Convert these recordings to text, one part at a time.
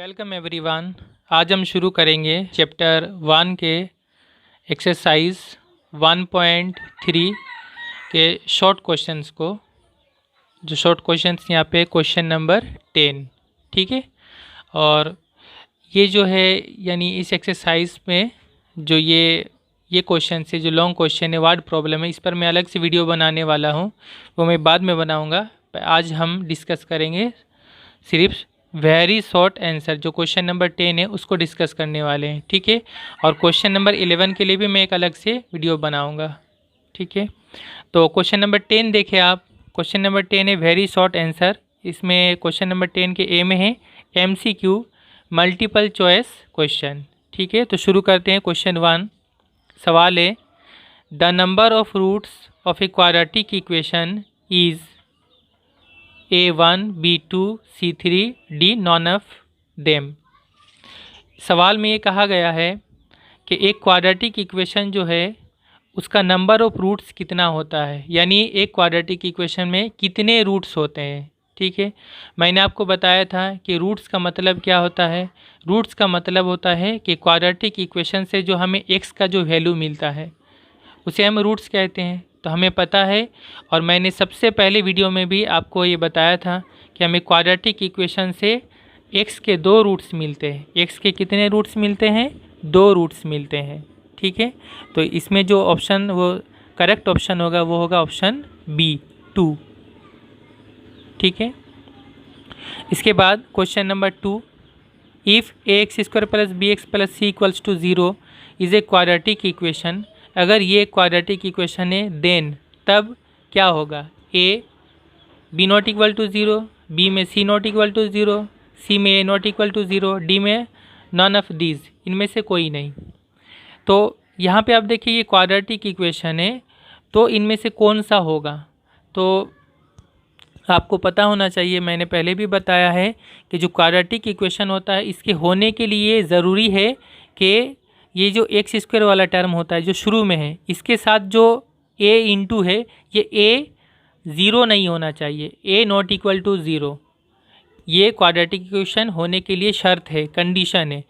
Welcome everyone. आज हम शुरू करेंगे चैप्टर 1 के एक्सरसाइज 1.3 के शॉर्ट क्वेश्चंस को। जो शॉर्ट क्वेश्चंस यहाँ पे क्वेश्चन नंबर 10, ठीक है। और ये जो है यानी इस एक्सरसाइज में जो ये क्वेश्चन है, जो लॉन्ग क्वेश्चन है, वर्ड प्रॉब्लम है, इस पर मैं अलग से वीडियो बनाने वाला हूँ, वो मैं बाद में बनाऊँगा। आज हम डिस्कस करेंगे सिर्फ वेरी शॉर्ट आंसर। जो क्वेश्चन नंबर 10 है उसको डिस्कस करने वाले हैं, ठीक है। और क्वेश्चन नंबर 11 के लिए भी मैं एक अलग से वीडियो बनाऊंगा, ठीक है। तो क्वेश्चन नंबर 10 देखें आप। क्वेश्चन नंबर 10 है वेरी शॉर्ट आंसर। इसमें क्वेश्चन नंबर 10 के ए में है MCQ मल्टीपल चॉइस क्वेश्चन, ठीक है। तो शुरू करते हैं। क्वेश्चन 1 सवाल है, the number of roots of a quadratic equation is A1, B2, C3, D none of them. सवाल में ये कहा गया है कि एक क्वाड्रेटिक इक्वेशन जो है उसका नंबर ऑफ रूट्स कितना होता है, यानी एक क्वाड्रेटिक इक्वेशन में कितने रूट्स होते हैं, ठीक है। मैंने आपको बताया था कि रूट्स का मतलब क्या होता है। रूट्स का मतलब होता है कि क्वाड्रेटिक इक्वेशन से जो हमें x का जो वैल्यू मिलता है उसे हम रूट्स कहते हैं। तो हमें पता है, और मैंने सबसे पहले वीडियो में भी आपको ये बताया था कि हमें क्वाड्रेटिक इक्वेशन से x के 2 रूट्स मिलते हैं। x के कितने रूट्स मिलते हैं? 2 रूट्स मिलते हैं, ठीक है। तो इसमें जो ऑप्शन वो करेक्ट ऑप्शन होगा वो होगा ऑप्शन बी 2, ठीक है। इसके बाद question number 2, if ax² + bx + c = 0 is a quadratic equation. अगर ये क्वाड्रेटिक इक्वेशन है देन तब क्या होगा? A B not equal to 0, B में C not equal to 0, C में A not equal to 0, D में नॉन ऑफ दीज, इनमें से कोई नहीं। तो यहाँ पे आप देखिए ये क्वाड्रेटिक इक्वेशन है, तो इनमें से कौन सा होगा? तो आपको पता होना चाहिए, मैंने पहले भी बताया है कि जो क्वाड्रेटिक इक्वेशन होता है इसके होने के लिए ज़रूरी है कि ये जो x² वाला टर्म होता है जो शुरू में है, इसके साथ जो a इंटू है ये a 0 नहीं होना चाहिए, a नॉट इक्वल टू 0। ये क्वाड्रेटिक इक्वेशन होने के लिए शर्त है, कंडीशन है।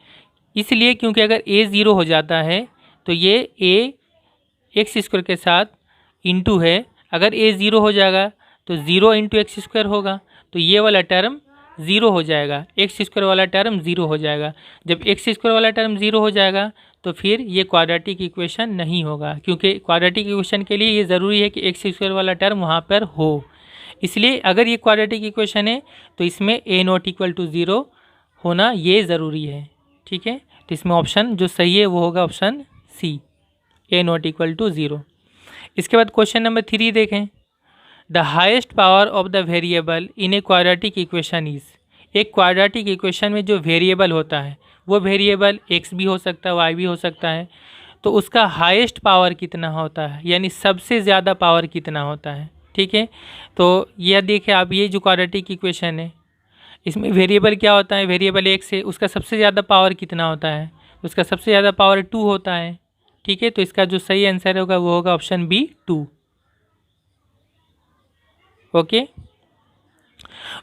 इसलिए क्योंकि अगर a 0 हो जाता है तो ये a x² के साथ इंटू है। अगर a 0 हो जाएगा तो 0 इंटू x² होगा, तो ये वाला टर्म 0 हो जाएगा, x² वाला टर्म 0 हो जाएगा। जब x² वाला टर्म 0 हो जाएगा तो फिर ये क्वाड्रेटिक इक्वेशन नहीं होगा, क्योंकि क्वाड्रेटिक इक्वेशन के लिए ये ज़रूरी है कि x² वाला टर्म वहाँ पर हो। इसलिए अगर ये क्वाड्रेटिक इक्वेशन है तो इसमें a नॉट इक्वल टू 0 होना ये ज़रूरी है, ठीक है। तो इसमें ऑप्शन जो सही है वो होगा option C, a not equal to 0। इसके बाद क्वेश्चन नंबर 3 देखें, the highest power of the variable in a quadratic equation is. एक क्वाड्रेटिक इक्वेशन में जो वेरिएबल होता है वो वेरिएबल x भी हो सकता है, y भी हो सकता है, तो उसका हाईएस्ट पावर कितना होता है, यानी सबसे ज़्यादा पावर कितना होता है, ठीक है। तो यह देखिए आप, ये जो क्वाड्रेटिक इक्वेशन है इसमें वेरिएबल क्या होता है? वेरिएबल x है, उसका सबसे ज़्यादा पावर कितना होता है? उसका सबसे ज़्यादा पावर 2 होता है, ठीक है। तो इसका जो सही आंसर होगा वो होगा ऑप्शन बी 2, ओके।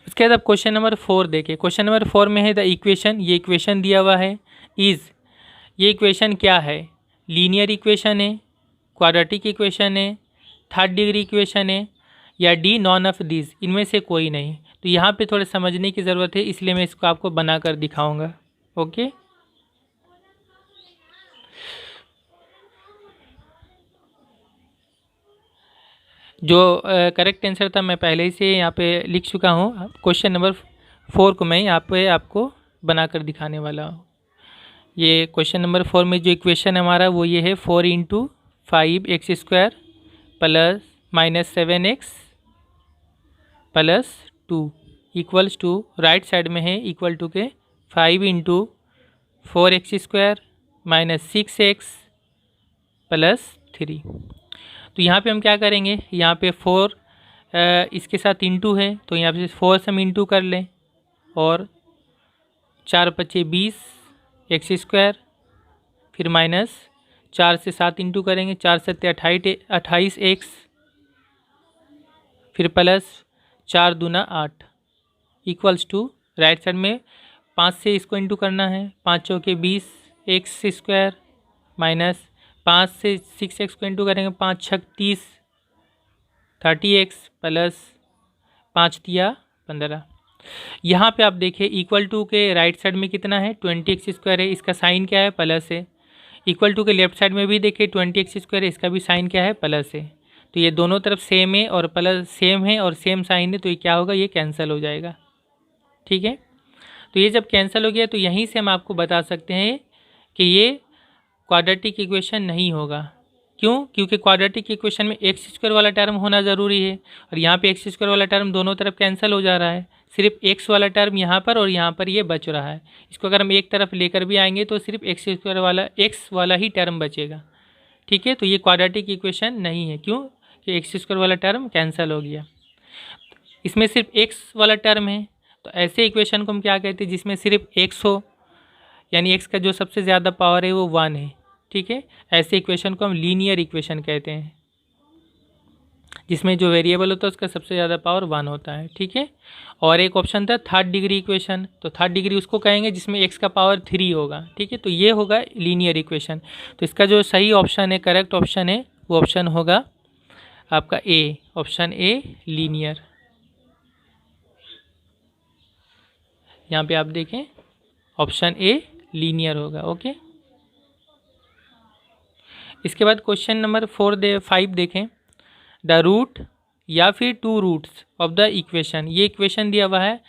उसके बाद अब क्वेश्चन नंबर 4 देखिए। क्वेश्चन नंबर 4 में है द इक्वेशन, ये इक्वेशन दिया हुआ है इज़। ये इक्वेशन क्या है? लीनियर इक्वेशन है, क्वाड्रेटिक इक्वेशन है, थर्ड डिग्री इक्वेशन है, या डी नॉन ऑफ दिस, इनमें से कोई नहीं। तो यहाँ पे थोड़े समझने की ज़रूरत है, इसलिए मैं इसको आपको बना कर दिखाऊँगा, ओके। जो करेक्ट आंसर था मैं पहले ही से यहाँ पे लिख चुका हूँ। क्वेश्चन नंबर 4 को मैं यहाँ पे आपको बनाकर दिखाने वाला हूँ। ये क्वेश्चन नंबर 4 में जो इक्वेशन हमारा वो ये है 4 × 5x² + -7x + 2 equals to, right side में है इक्वल टू के 5 × 4x² - 6x + 3। तो यहाँ पे हम क्या करेंगे, यहाँ पे 4 इसके साथ इंटू है, तो यहाँ पे 4 से हम इंटू कर लें, और 4 × 5 = 20 x², फिर -4 से 7 इंटू करेंगे, 4 × 7 = 28 x, फिर +4 × 2 = 8 इक्वल्स टू, राइट साइड में 5 से इसको इंटू करना है, 5 चौके 20 एक्स स्क्वायर माइनस 5 से 6x को इंटू करेंगे, 5 छक 30 30x प्लस 5 तिया 15। यहाँ पे आप देखिए इक्वल टू के राइट साइड में कितना है 20x स्क्वायर है, इसका साइन क्या है प्लस है। इक्वल टू के लेफ्ट साइड में भी देखिए 20x स्क्वायर है, इसका भी साइन क्या है प्लस है। तो ये दोनों तरफ सेम है और प्लस सेम है और सेम साइन है, तो ये क्या होगा, ये कैंसिल हो जाएगा। ठीक है, तो ये जब कैंसिल हो गया तो यहीं से हम आपको बता सकते हैं कि ये क्वाड्रेटिक इक्वेशन नहीं होगा। क्यों? क्योंकि क्वाड्रेटिक इक्वेशन में एक्स स्क्वायर वाला टर्म होना ज़रूरी है और यहाँ पे एक्स स्क्वायर वाला टर्म दोनों तरफ कैंसिल हो जा रहा है, सिर्फ एक्स वाला टर्म यहाँ पर और यहाँ पर ये बच रहा है। इसको अगर हम एक तरफ लेकर भी आएंगे तो सिर्फ एक्स स्क्वायर वाला एक्स वाला ही टर्म बचेगा। ठीक है, तो ये क्वाड्रेटिक इक्वेशन नहीं है। क्यों? कि एक्स स्क्वायर वाला टर्म कैंसिल हो गया, इसमें सिर्फ एक्स वाला टर्म है। तो ऐसे इक्वेशन को हम क्या कहते हैं, जिसमें सिर्फ एक्स हो, यानी एक्स का जो सबसे ज़्यादा पावर है वो 1 है। ठीक है, ऐसे इक्वेशन को हम लीनियर इक्वेशन कहते हैं, जिसमें जो वेरिएबल होता है उसका सबसे ज़्यादा पावर 1 होता है। ठीक है, और एक ऑप्शन था थर्ड डिग्री इक्वेशन, तो थर्ड डिग्री उसको कहेंगे जिसमें एक्स का पावर 3 होगा। ठीक है, तो ये होगा लीनियर इक्वेशन। तो इसका जो सही ऑप्शन है, करेक्ट ऑप्शन है, वो ऑप्शन होगा आपका ए, ऑप्शन ए लीनियर। यहाँ पे आप देखें ऑप्शन ए लीनियर होगा। ओके, इसके बाद क्वेश्चन नंबर 5 देखें, द रूट या फिर 2 रूट्स ऑफ द इक्वेशन। ये इक्वेशन दिया हुआ है,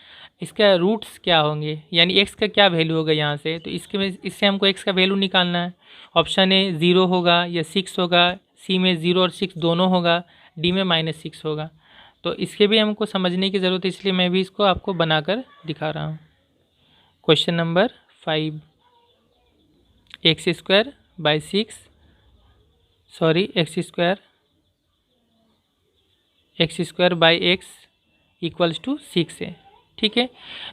इसका रूट्स क्या होंगे, यानी एक्स का क्या वैल्यू होगा यहाँ से, तो इससे हमको एक्स का वैल्यू निकालना है। ऑप्शन ए 0 होगा या 6 होगा, सी में 0 और 6 दोनों होगा, डी में -6 होगा। तो इसके भी हमको समझने की ज़रूरत है, इसलिए मैं भी इसको आपको बनाकर दिखा रहा हूँ। Question number 5, x square by 6 x square by x equals to 6 है। ठीक है,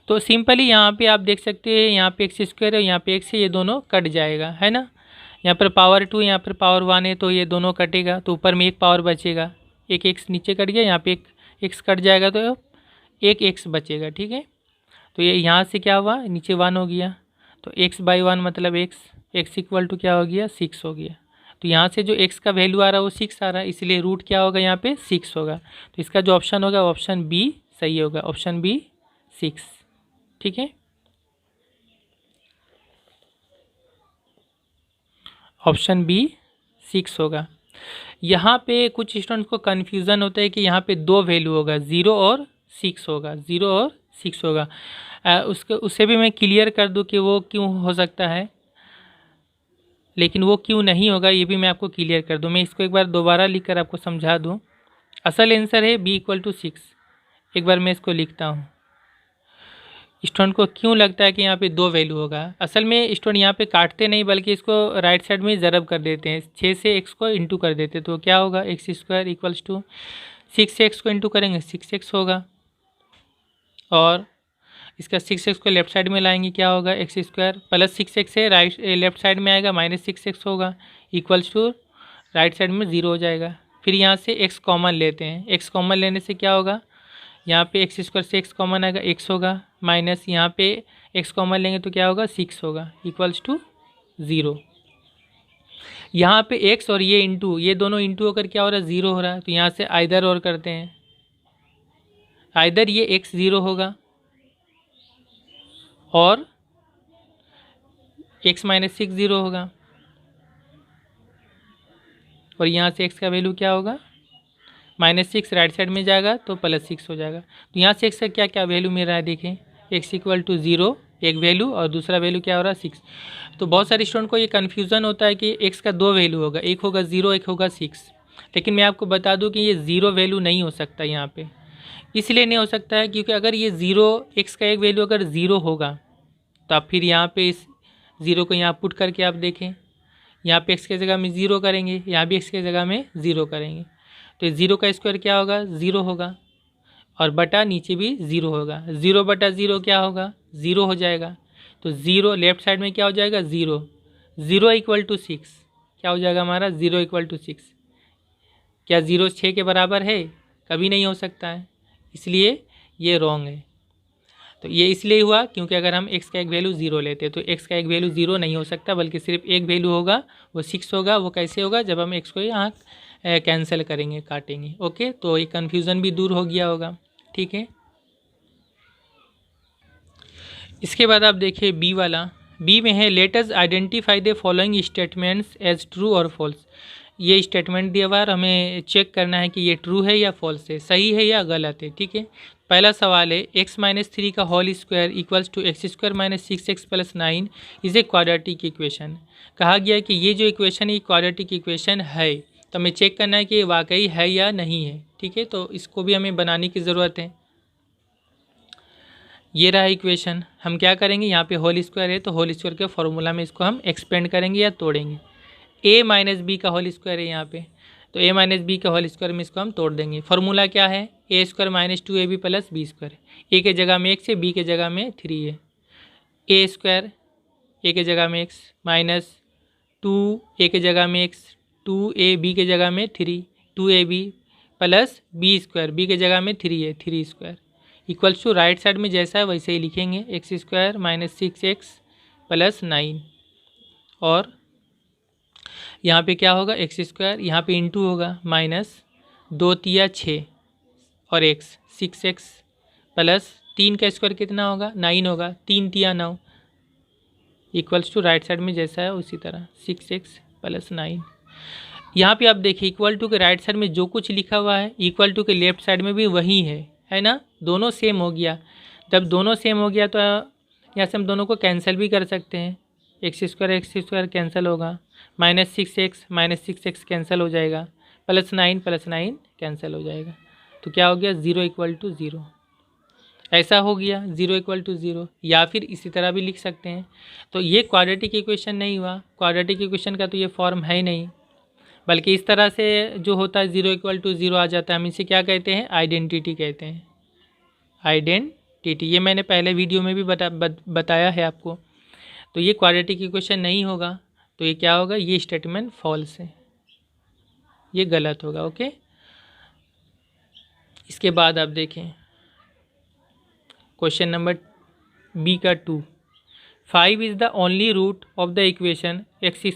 तो सिंपली यहाँ पे आप देख सकते हैं, यहाँ पे एक्स स्क्वायर है, यहाँ पे एक्स है, ये दोनों कट जाएगा, है ना। यहाँ पर पावर 2, यहाँ पर पावर 1 है, तो ये दोनों कटेगा, तो ऊपर में एक पावर बचेगा, एक एक्स नीचे कट गया, यहाँ पे एक एक्स कट जाएगा, तो एक एक्स बचेगा। ठीक है, तो ये यहाँ से क्या हुआ, नीचे 1 हो गया, तो x बाई 1 मतलब x इक्वल टू क्या हो गया, 6 हो गया। तो यहाँ से जो x का वैल्यू आ रहा है वो 6 आ रहा है, इसलिए रूट क्या होगा यहाँ पे 6 होगा। तो इसका जो ऑप्शन होगा ऑप्शन बी सही होगा, ऑप्शन बी 6। ठीक है, ऑप्शन बी 6 होगा। यहाँ पे कुछ स्टूडेंट्स को कन्फ्यूज़न होता है कि यहाँ पे 2 वैल्यू होगा, 0 और 6 होगा, 0 और 6 होगा। उससे भी मैं क्लियर कर दूं कि वो क्यों हो सकता है, लेकिन वो क्यों नहीं होगा ये भी मैं आपको क्लियर कर दूं। मैं इसको एक बार दोबारा लिखकर आपको समझा दूं। असल आंसर है b इक्वल टू 6। एक बार मैं इसको लिखता हूं। स्टूडेंट को क्यों लगता है कि यहाँ पे 2 वैल्यू होगा, असल में स्टूडेंट यहाँ पे काटते नहीं बल्कि इसको राइट साइड में ज़रब कर देते हैं, 6 से x को इंटू कर देते हैं, तो क्या होगा एक्स स्क्वायर इक्वल्स टू 6 से x को इंटू करेंगे 6x होगा, और इसका 6x को लेफ्ट साइड में लाएंगे क्या होगा एक्स स्क्वायर प्लस 6x है, राइट लेफ्ट साइड में आएगा -6x होगा, इक्वल्स टू राइट साइड में 0 हो जाएगा। फिर यहाँ से x कॉमन लेते हैं, x कॉमन लेने से क्या होगा, यहाँ पे एक्स स्क्वायर से x कॉमन आएगा x होगा, माइनस यहाँ पे x कॉमन लेंगे तो क्या होगा 6 होगा, इक्वल्स टू 0। यहाँ पे x और ये इंटू, ये दोनों इंटू होकर क्या हो रहा है 0 हो रहा है, तो यहाँ से आइदर और करते हैं, आइदर ये x 0 होगा और x -6 0 होगा, और यहाँ से x का वैल्यू क्या होगा -6 राइट साइड में जाएगा तो +6 हो जाएगा। तो यहाँ से x का क्या क्या वैल्यू मिल रहा है देखें, x इक्वल टू 0 एक वैल्यू और दूसरा वैल्यू क्या हो रहा है 6। तो बहुत सारे स्टूडेंट को ये कन्फ्यूज़न होता है कि x का 2 वैल्यू होगा, एक होगा 0 एक होगा 6, लेकिन मैं आपको बता दूं कि ये 0 वैल्यू नहीं हो सकता यहाँ पे। इसलिए नहीं हो सकता है क्योंकि अगर ये 0 x का एक वैल्यू अगर 0 होगा तो आप फिर यहाँ पे इस 0 को यहाँ पुट करके आप देखें, यहाँ पे x की जगह में 0 करेंगे, यहाँ भी x की जगह में 0 करेंगे, तो 0 का स्क्वायर क्या होगा 0 होगा, और बटा नीचे भी 0 होगा, 0 बटा 0 क्या होगा 0 हो जाएगा। तो 0 लेफ्ट साइड में क्या हो जाएगा 0, 0 इक्वल टू 6 क्या हो जाएगा हमारा 0 इक्वल टू 6। क्या 0 6 के बराबर है, कभी नहीं हो सकता है, इसलिए ये रॉन्ग है। तो ये इसलिए हुआ क्योंकि अगर हम x का एक वैल्यू 0 लेते तो x का एक वैल्यू 0 नहीं हो सकता, बल्कि सिर्फ एक वैल्यू होगा, वो 6 होगा। वो कैसे होगा? जब हम x को यहाँ कैंसिल करेंगे, काटेंगे। ओके, तो ये कन्फ्यूज़न भी दूर हो गया होगा। ठीक है, इसके बाद आप देखिए बी वाला। बी में है let us identify the following statements as true और फॉल्स। ये स्टेटमेंट दिया हुआ है, हमें चेक करना है कि ये ट्रू है या फॉल्स है, सही है या गलत है। ठीक है, पहला सवाल है x-3 का whole square equals to x² - 6x + 9 is a quadratic equation. कहा गया है कि ये जो इक्वेशन है ये क्वाड्रेटिक इक्वेशन है, तो हमें चेक करना है कि ये वाकई है या नहीं है। ठीक है, तो इसको भी हमें बनाने की ज़रूरत है। ये रहा इक्वेशन। हम क्या करेंगे, यहाँ पे होल स्क्वायर है तो होल स्क्वायर के फॉर्मूला में इसको हम एक्सपेंड करेंगे या तोड़ेंगे। a - b का होल स्क्वायर है यहाँ पे, तो a - b का होल स्क्वायर में इसको हम तोड़ देंगे। फार्मूला क्या है? a² - 2ab + b²। a के जगह में x है, b के जगह में 3 है। a² a के जगह में x माइनस 2 a के जगह में x, 2ab के जगह में 3, 2ab प्लस b² b के जगह में 3 है, 3² इक्वल्स टू राइट साइड में जैसा है वैसे ही लिखेंगे, x² - 6x + 9। और यहाँ पे क्या होगा? x², यहाँ पे इंटू होगा, माइनस 2 तिया 6 और x 6x प्लस 3 का स्क्वायर कितना होगा? 9 होगा, 3 तिया 9 इक्वल्स टू राइट साइड में जैसा है उसी तरह 6x + 9। यहाँ पे आप देखिए इक्वल टू के राइट साइड में जो कुछ लिखा हुआ है इक्वल टू के लेफ्ट साइड में भी वही है ना? दोनों सेम हो गया। जब दोनों सेम हो गया तो यहाँ से हम दोनों को कैंसिल भी कर सकते हैं। x² कैंसिल होगा, -6x - 6x कैंसिल हो जाएगा, +9 + 9 कैंसिल हो जाएगा। तो क्या हो गया? 0 = 0। ऐसा हो गया 0 = 0। या फिर इसी तरह भी लिख सकते हैं। तो ये क्वाड्रेटिक इक्वेशन नहीं हुआ, क्वाड्रेटिक इक्वेशन का तो ये फॉर्म है ही नहीं, बल्कि इस तरह से जो होता है 0 = 0 आ जाता है, हम इसे क्या कहते हैं? आइडेंटिटी कहते हैं, आइडेंटिटी। ये मैंने पहले वीडियो में भी बताया है आपको। तो ये क्वाड्रेटिक इक्वेशन नहीं होगा, तो ये क्या होगा? ये स्टेटमेंट फॉल्स है, ये गलत होगा। ओके, इसके बाद आप देखें क्वेश्चन नंबर बी का 2। 5 is the only root of the equation x²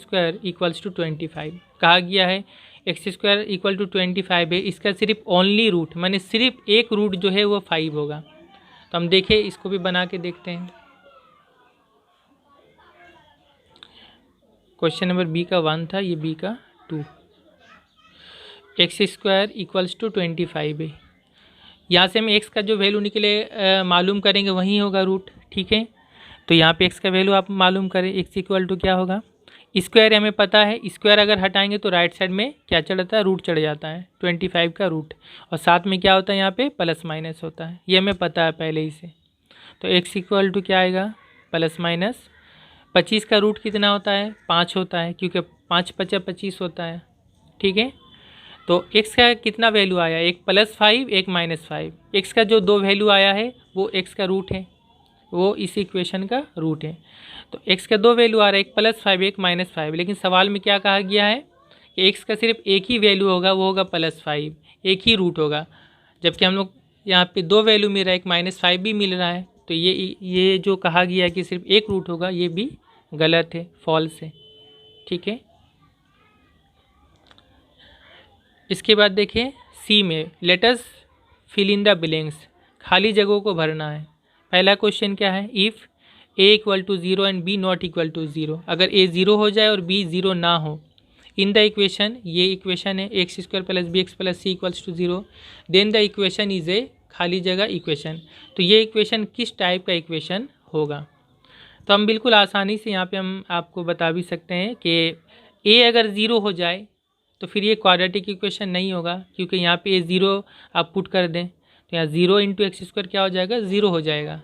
= 25। कहा गया है x² = 25 है, इसका सिर्फ ओनली रूट माने सिर्फ एक रूट जो है वो 5 होगा। तो हम देखें, इसको भी बना के देखते हैं। क्वेश्चन नंबर बी का 1 था, ये बी का 2। x² = 25 है, यहाँ से हम x का जो वैल्यू निकले मालूम करेंगे वही होगा रूट। ठीक है, तो यहाँ पे x का वैल्यू आप मालूम करें, x = क्या होगा? स्क्वायर हमें पता है, स्क्वायर अगर हटाएंगे तो राइट साइड में क्या चढ़ जाता है? रूट चढ़ जाता है 25 का रूट, और साथ में क्या होता है? यहाँ पे प्लस माइनस होता है, ये हमें पता है पहले ही से। तो x = क्या आएगा? +- 25 का रूट कितना होता है? 5 होता है, क्योंकि 5 × 5 = 25 होता है। ठीक है, तो x का कितना वैल्यू आया? एक +5 एक -5। x का जो 2 वैल्यू आया है वो x का रूट है, वो इस इक्वेशन का रूट है। तो x का 2 वैल्यू आ रहा है, एक +5 एक -5, लेकिन सवाल में क्या कहा गया है कि x का सिर्फ एक ही वैल्यू होगा, वो होगा +5, एक ही रूट होगा। जबकि हम लोग यहाँ पे 2 वैल्यू मिल रहा है, एक -5 भी मिल रहा है, तो ये जो कहा गया है कि सिर्फ एक रूट होगा, ये भी गलत है, फॉल्स है। ठीक है, इसके बाद देखें सी में let us fill in the blanks, खाली जगहों को भरना है। पहला क्वेश्चन क्या है? If a = 0 and b not equal to 0, अगर a 0 हो जाए और b 0 ना हो इन द इक्वेशन, ये इक्वेशन है x² + bx + c = 0, then the equation is a खाली जगह इक्वेशन। तो ये इक्वेशन किस टाइप का इक्वेशन होगा? तो हम बिल्कुल आसानी से यहाँ पे हम आपको बता भी सकते हैं कि a अगर 0 हो जाए तो फिर ये क्वाड्रेटिक इक्वेशन नहीं होगा, क्योंकि यहाँ पे 0 आप पुट कर दें तो यहाँ 0 × x² क्या हो जाएगा? 0 हो जाएगा।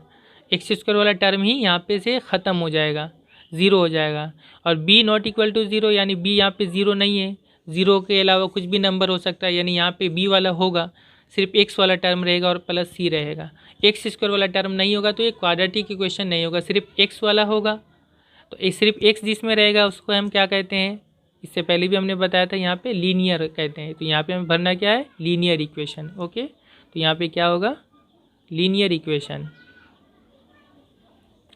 x² वाला टर्म ही यहाँ पे से ख़त्म हो जाएगा, 0 हो जाएगा। और b नॉट इक्वल टू 0 यानी b यहाँ पे 0 नहीं है, 0 के अलावा कुछ भी नंबर हो सकता है, यानी यहाँ पे b वाला होगा, सिर्फ x वाला टर्म रहेगा और +c रहेगा। x² वाला टर्म नहीं होगा तो ये क्वाड्रेटिक इक्वेशन नहीं होगा, सिर्फ x वाला होगा। तो सिर्फ x जिसमें रहेगा उसको हम क्या कहते हैं? इससे पहले भी हमने बताया था, यहाँ पे लीनियर कहते हैं। तो यहाँ पे हमें भरना क्या है? Linear equation. ओके, तो यहाँ पे क्या होगा? Linear equation.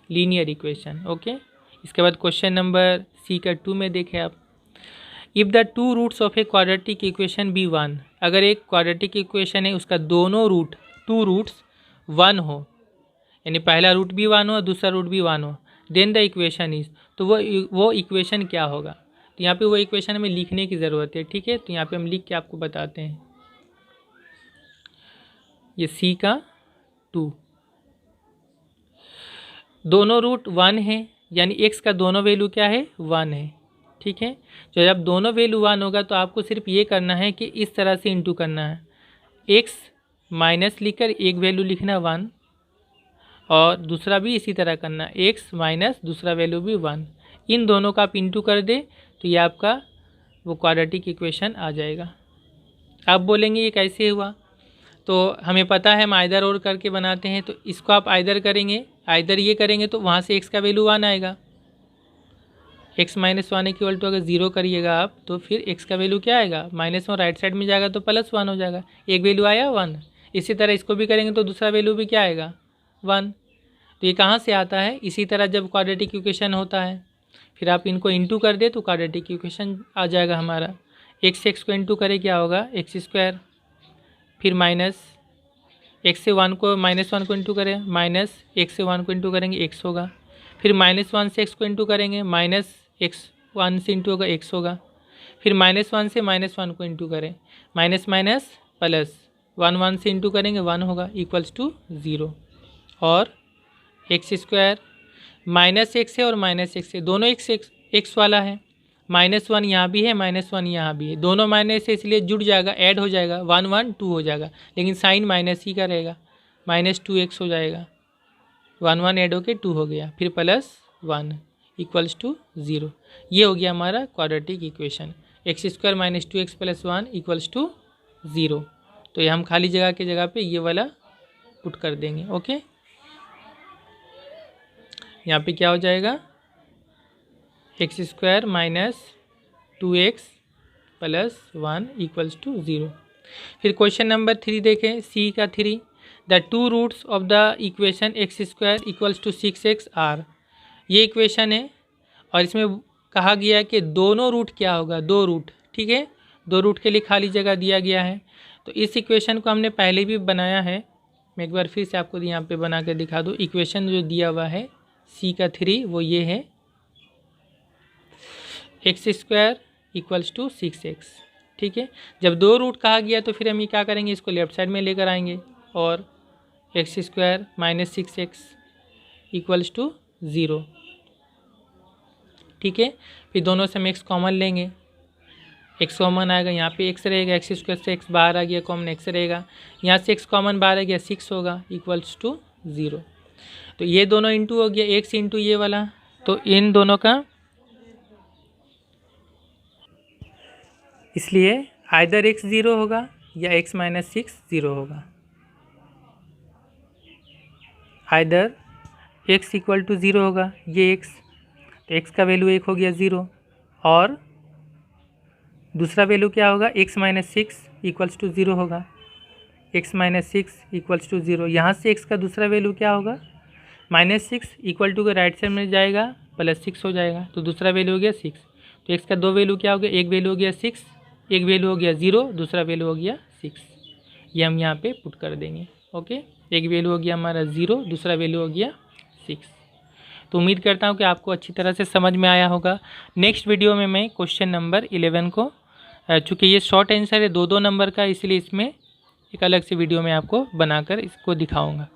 Linear equation. Okay, इसके बाद क्वेश्चन नंबर सी का 2 में देखें आप, if the two roots of a quadratic equation be 1, अगर एक क्वाड्रेटिक इक्वेशन है उसका दोनों रूट, टू रूट्स 1 हो, यानी पहला रूट भी 1 हो और दूसरा रूट भी 1 हो, देन द इक्वेशन इज, तो वो इक्वेशन क्या होगा। तो यहाँ पे वो इक्वेशन हमें लिखने की ज़रूरत है। ठीक है, तो यहाँ पे हम लिख के आपको बताते हैं। ये सी का 2, दोनों रूट 1 है, यानी x का दोनों वैल्यू क्या है 1 है। ठीक है, तो जब दोनों वैल्यू 1 होगा तो आपको सिर्फ ये करना है कि इस तरह से इंटू करना है, x माइनस लिखकर एक वैल्यू लिखना 1 और दूसरा भी इसी तरह करना, x माइनस दूसरा वैल्यू भी 1, इन दोनों का आप इंटू कर दे तो ये आपका वो क्वाड्रेटिक इक्वेशन आ जाएगा। आप बोलेंगे ये कैसे हुआ, तो हमें पता है हम आइदर और करके बनाते हैं, तो इसको आप आइदर करेंगे, आइदर ये करेंगे तो वहाँ से x का वैल्यू 1 आएगा, x माइनस 1 इक्वल टू अगर 0 करिएगा आप तो फिर x का वैल्यू क्या आएगा, -1 राइट साइड में जाएगा तो +1 हो जाएगा, एक वैल्यू आया 1। इसी तरह इसको भी करेंगे तो दूसरा वैल्यू भी क्या आएगा 1। तो ये कहाँ से आता है, इसी तरह जब क्वाड्रेटिक इक्वेशन होता है फिर आप इनको इंटू कर दे तो क्वाड्रेटिक इक्वेशन आ जाएगा हमारा। x को इंटू करे क्या होगा x², फिर माइनस x से 1 को -1 को इंटू करें, माइनस x से 1 को इंटू करेंगे x होगा, फिर -1 से x को इंटू करेंगे, माइनस x1 से इंटू होगा x होगा, फिर -1 से -1 को इंटू करें, माइनस माइनस प्लस 1 से इंटू करेंगे 1 होगा इक्वल्स टू 0, और x² माइनस x है और माइनस x है, दोनों x वाला है, -1 यहाँ भी है, -1 यहाँ भी है, दोनों माइनस है इसलिए जुड़ जाएगा, ऐड हो जाएगा, 1 1 2 हो जाएगा, लेकिन साइन माइनस ही का रहेगा, -2x हो जाएगा, 1 1 ऐड होके 2 हो गया, फिर +1 इक्वल्स टू 0। ये हो गया हमारा quadratic equation, x² minus 2x + 1 equals to 0। तो ये हम खाली जगह की जगह पे ये वाला पुट कर देंगे। ओके, यहाँ पे क्या हो जाएगा, x² minus 2x + 1 equals to 0। फिर क्वेश्चन नंबर 3 देखें, सी का 3, the two roots of the equation x² equals to 6x are. ये इक्वेशन है और इसमें कहा गया है कि दोनों रूट क्या होगा, दो रूट। ठीक है, दो रूट के लिए खाली जगह दिया गया है। तो इस इक्वेशन को हमने पहले भी बनाया है, मैं एक बार फिर से आपको यहाँ पे बना कर दिखा दूँ। इक्वेशन जो दिया हुआ है सी का 3 वो ये है, x² इक्वल्स टू 6x। ठीक है, जब दो रूट कहा गया तो फिर हम ये क्या करेंगे, इसको लेफ्ट साइड में लेकर आएंगे और x² minus 6x equals to 0। ठीक है, फिर दोनों से हम x कॉमन लेंगे, x कॉमन आएगा, यहाँ पे x रहेगा, x² से x बाहर आ गया, कॉमन x रहेगा, यहाँ से x कॉमन बाहर आ गया, 6 होगा इक्वल्स टू 0। तो ये दोनों इंटू हो गया, x इंटू ये वाला, तो इन दोनों का, इसलिए आइदर x 0 होगा या x माइनस 6 0 होगा, आइदर x इक्वल टू 0 होगा, ये x, तो x का वैल्यू 1 हो गया 0, और दूसरा वैल्यू क्या होगा, x माइनस 6 इक्वल्स टू 0 होगा, x माइनस 6 इक्वल्स टू 0। यहाँ से x का दूसरा वैल्यू क्या होगा, -6 इक्वल टू के राइट साइड में जाएगा +6 हो जाएगा, तो दूसरा वैल्यू हो गया 6। तो x का दो वैल्यू क्या हो गया, एक वैल्यू हो गया 6, एक वैल्यू हो गया 0, दूसरा वैल्यू हो गया 6। ये हम यहाँ पे पुट कर देंगे। ओके, एक वैल्यू हो गया हमारा 0, दूसरा वैल्यू हो गया 6। तो उम्मीद करता हूँ कि आपको अच्छी तरह से समझ में आया होगा। नेक्स्ट वीडियो में मैं क्वेश्चन नंबर 11 को, चूँकि ये शॉर्ट आंसर है 2-2 नंबर का, इसलिए इसमें एक अलग से वीडियो में आपको बनाकर इसको दिखाऊँगा।